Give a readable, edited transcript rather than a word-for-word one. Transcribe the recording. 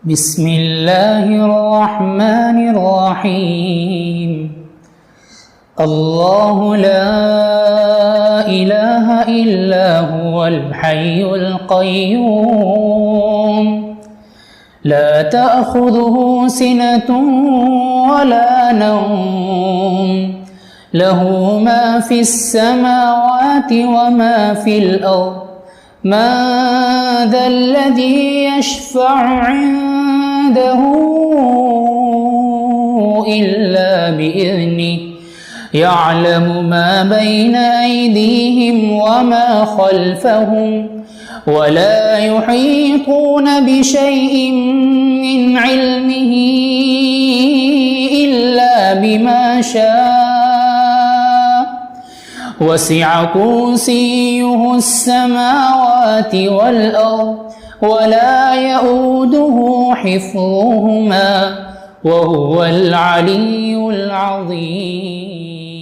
بسم الله الرحمن الرحيم. الله لا إله إلا هو الحي القيوم لا تأخذه سنة ولا نوم له ما في السماوات وما في الأرض من ذا الذي يشفع عنده إلا بإذنه يعلم ما بين أيديهم وما خلفهم ولا يحيطون بشيء من علمه إلا بما شاء وسع كرسيه السماوات والأرض ولا يؤوده حفظهما وهو العلي العظيم.